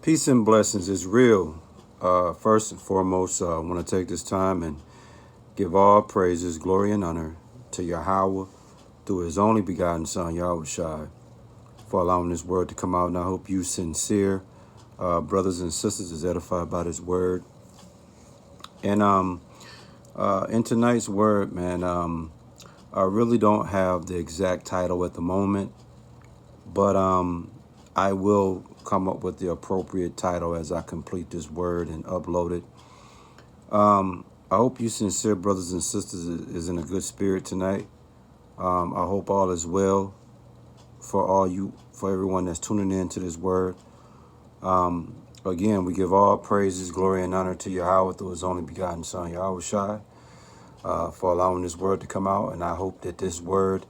Peace and blessings is real. First and foremost, I want to take this time and give all praises, glory, and honor to Yahweh through his only begotten Son, Yahweh Shai, for allowing this word to come out. And I hope you sincere brothers and sisters is edified by this word. And in tonight's word, man, I really don't have the exact title at the moment, but I will come up with the appropriate title as I complete this word and upload it. I hope you sincere brothers and sisters is in a good spirit tonight. I hope all is well for everyone that's tuning in to this word. Again, we give all praises, glory, and honor to Yahweh through his only begotten Son, Yahweh Shai, for allowing this word to come out. And I hope that this word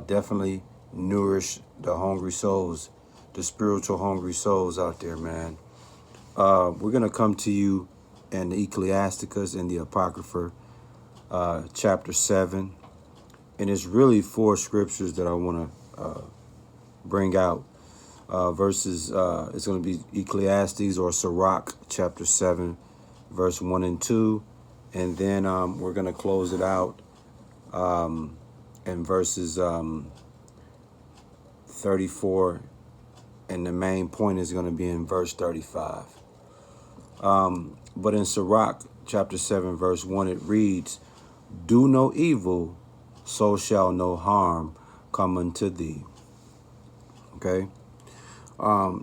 definitely nourish the hungry souls, the spiritual hungry souls out there, man. We're going to come to you in the Ecclesiasticus and the Apocrypha, chapter 7. And it's really 4 scriptures that I want to bring out. Verses, it's going to be Ecclesiastes or Sirach, chapter 7, verse 1 and 2. And then we're going to close it out in verses 34. And the main point is going to be in verse 35. But in Sirach, chapter 7, verse 1, it reads, "Do no evil, so shall no harm come unto thee." Okay?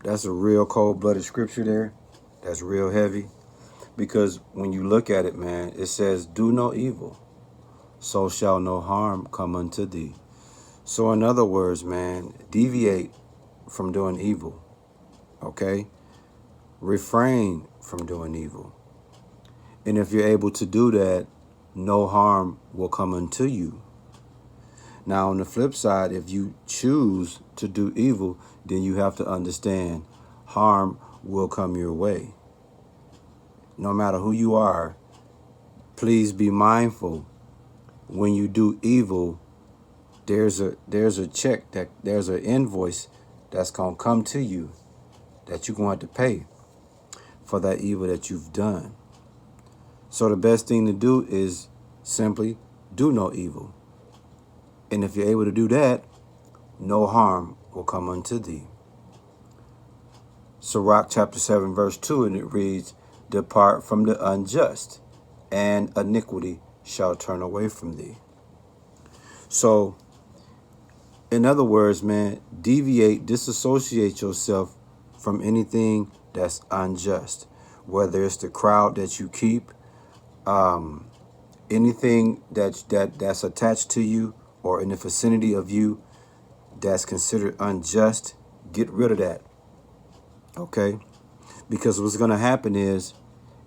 That's a real cold-blooded scripture there. That's real heavy. Because when you look at it, man, it says, "Do no evil, so shall no harm come unto thee." So in other words, man, deviate from doing evil. Okay? Refrain from doing evil. And if you're able to do that, no harm will come unto you. Now, on the flip side, if you choose to do evil, then you have to understand harm will come your way. No matter who you are, please be mindful. When you do evil, there's a check, there's an invoice that's going to come to you that you're going to have to pay for that evil that you've done. So the best thing to do is simply do no evil. And if you're able to do that, no harm will come unto thee. Sirach chapter 7, verse 2, and it reads, "Depart from the unjust, and iniquity shall turn away from thee." So, in other words, man, disassociate yourself from anything that's unjust, whether it's the crowd that you keep, anything that's attached to you or in the vicinity of you that's considered unjust. Get rid of that. Okay? Because what's going to happen is,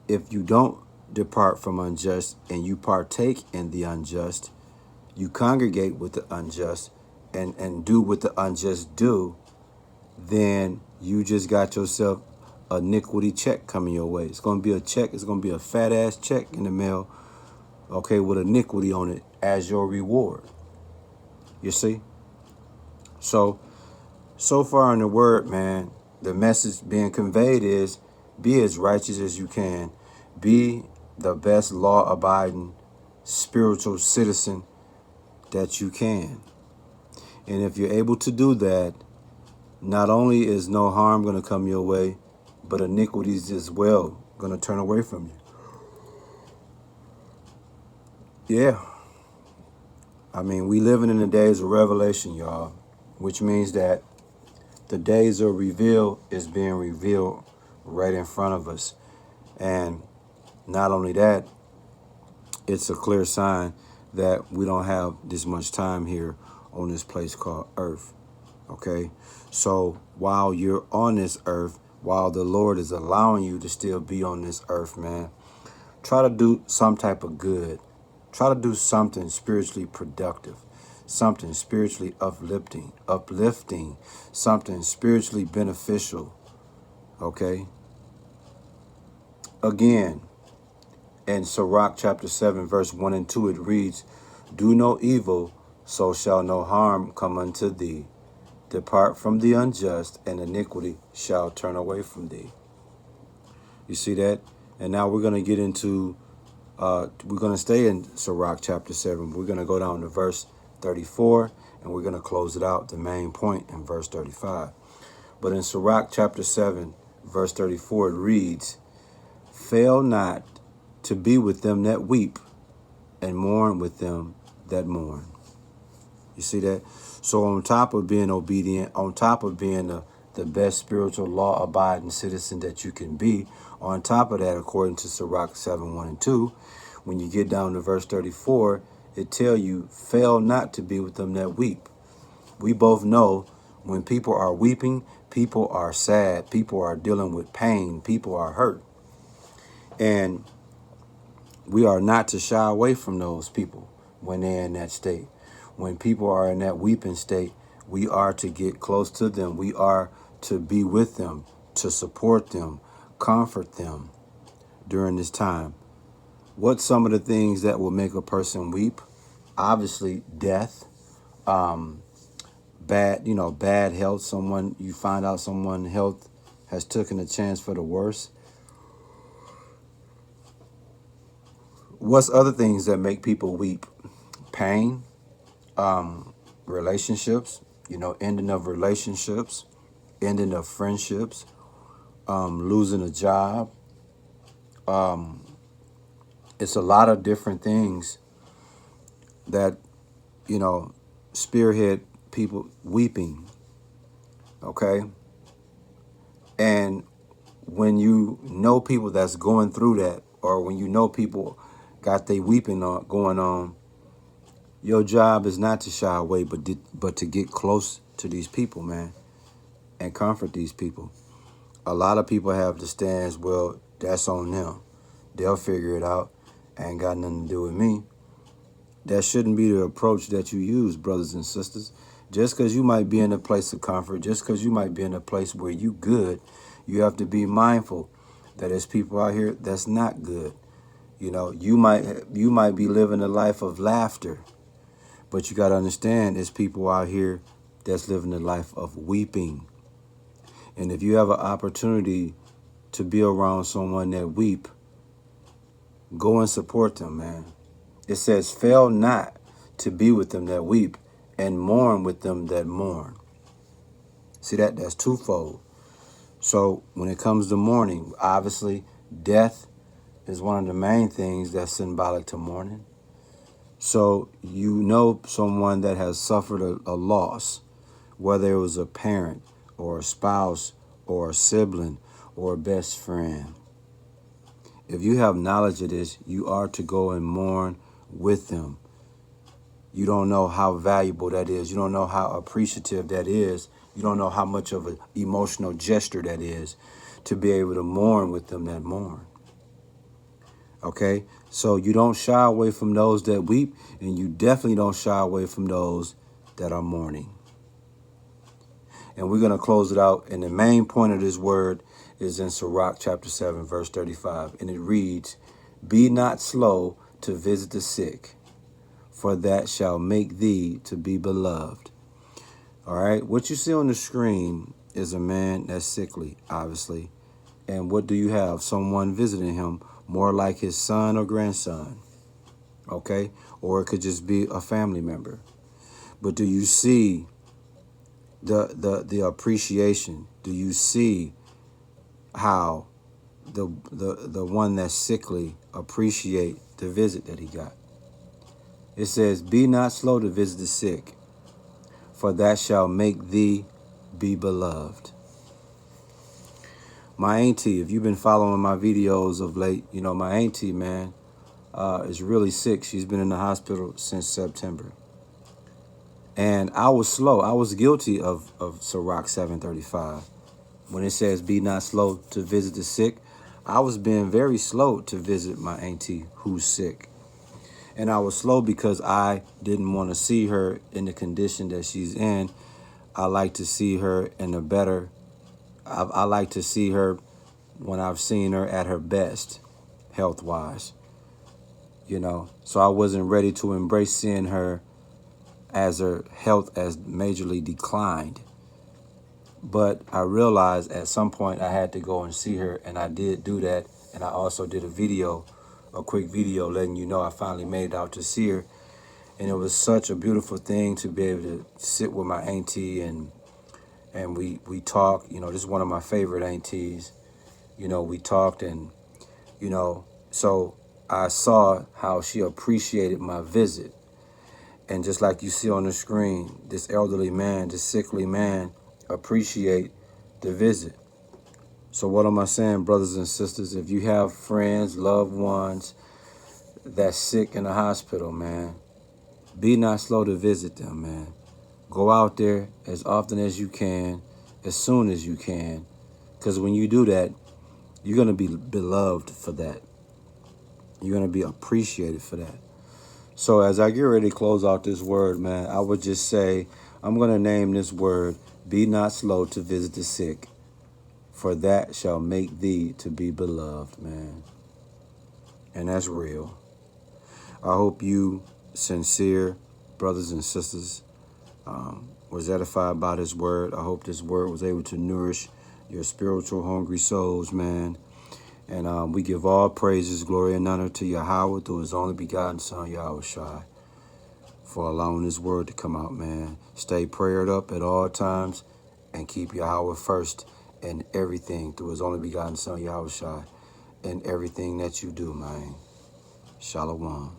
if you don't depart from unjust and you partake in the unjust, you congregate with the unjust and do what the unjust do, then you just got yourself a iniquity check coming your way. It's going to be a check. It's going to be a fat ass check in the mail, okay, with iniquity on it as your reward. You see? So far in the word, man, the message being conveyed is be as righteous as you can. Be the best law-abiding spiritual citizen that you can. And if you're able to do that, not only is no harm going to come your way, but iniquities as well going to turn away from you. Yeah. I mean, we living in the days of revelation, y'all, which means that the days of reveal is being revealed right in front of us. And not only that, it's a clear sign that we don't have this much time here on this place called Earth. Okay? So while you're on this earth, while the Lord is allowing you to still be on this earth, man, try to do some type of good. Try to do something spiritually productive, something spiritually uplifting, something spiritually beneficial. Okay? Again, in Sirach chapter 7, verse 1 and 2, it reads, "Do no evil, so shall no harm come unto thee. Depart from the unjust, and iniquity shall turn away from thee." You see that? And now we're going to get into, we're going to stay in Sirach chapter 7. We're going to go down to verse 34, and we're going to close it out, the main point, in verse 35. But in Sirach chapter 7, verse 34, it reads, fail not to be with them that weep, and mourn with them that mourn. You see that? So on top of being obedient, on top of being the best spiritual law-abiding citizen that you can be, on top of that, according to Sirach 7, 1 and 2, when you get down to verse 34, it tell you, fail not to be with them that weep. We both know when people are weeping, people are sad, people are dealing with pain, people are hurt. And we are not to shy away from those people when they're in that state. When people are in that weeping state, we are to get close to them. We are to be with them, to support them, comfort them during this time. What's some of the things that will make a person weep? Obviously, death, bad health. You find out someone's health has taken a chance for the worse. What's other things that make people weep? Pain, relationships, ending of relationships, ending of friendships, losing a job. It's a lot of different things that, spearhead people weeping. Okay. And when you know people that's going through that, or when you know people got they weeping going on, your job is not to shy away, but to get close to these people, man, and comfort these people. A lot of people have the stance, well, that's on them. They'll figure it out. Ain't got nothing to do with me. That shouldn't be the approach that you use, brothers and sisters. Just because you might be in a place of comfort, just because you might be in a place where you good, you have to be mindful that there's people out here that's not good. You might be living a life of laughter, but you got to understand there's people out here that's living a life of weeping. And if you have an opportunity to be around someone that weep, go and support them, man. It says, fail not to be with them that weep, and mourn with them that mourn. See that's twofold. So when it comes to mourning, obviously death is one of the main things that's symbolic to mourning. So someone that has suffered a loss, whether it was a parent or a spouse or a sibling or a best friend. If you have knowledge of this, you are to go and mourn with them. You don't know how valuable that is. You don't know how appreciative that is. You don't know how much of an emotional gesture that is to be able to mourn with them that mourn. Okay? So you don't shy away from those that weep, and you definitely don't shy away from those that are mourning. And we're going to close it out. And the main point of this word is in Sirach chapter 7, verse 35. And it reads, be not slow to visit the sick, for that shall make thee to be beloved. All right. What you see on the screen is a man that's sickly, obviously. And what do you have? Someone visiting him, more like his son or grandson. Okay. Or it could just be a family member. But do you see the appreciation? Do you see how the one that's sickly appreciate the visit that he got? It says, be not slow to visit the sick, for that shall make thee be beloved. My auntie, if you've been following my videos of late, my auntie, man, is really sick. She's been in the hospital since September. And I was slow. I was guilty of Sirach 7:35. When it says, be not slow to visit the sick, I was being very slow to visit my auntie who's sick. And I was slow because I didn't want to see her in the condition that she's in. I like to see her in a better, I like to see her when I've seen her at her best, health-wise. So I wasn't ready to embrace seeing her as her health as majorly declined. But I realized at some point I had to go and see her, and I did do that. And I also did a quick video letting you know I finally made it out to see her. And it was such a beautiful thing to be able to sit with my auntie and we talked. You know, this is one of my favorite aunties. You know, we talked and, you know, so I saw how she appreciated my visit. And just like you see on the screen, this elderly man, this sickly man, appreciate the visit. So what am I saying, brothers and sisters? If you have friends, loved ones that's sick in the hospital, man, be not slow to visit them, man. Go out there as often as you can, as soon as you can. Because when you do that, you're going to be beloved for that. You're going to be appreciated for that. So as I get ready to close out this word, man, I would just say, I'm going to name this word, be not slow to visit the sick, for that shall make thee to be beloved, man. And that's real. I hope you, sincere brothers and sisters, was edified by this word. I hope this word was able to nourish your spiritual hungry souls, man. And we give all praises, glory, and honor to Yahweh through his only begotten Son, Yahweh Shai, for allowing this word to come out, man. Stay prayed up at all times and keep Yahweh first in everything through his only begotten Son, Yahweh Shai, in everything that you do, man. Shalom.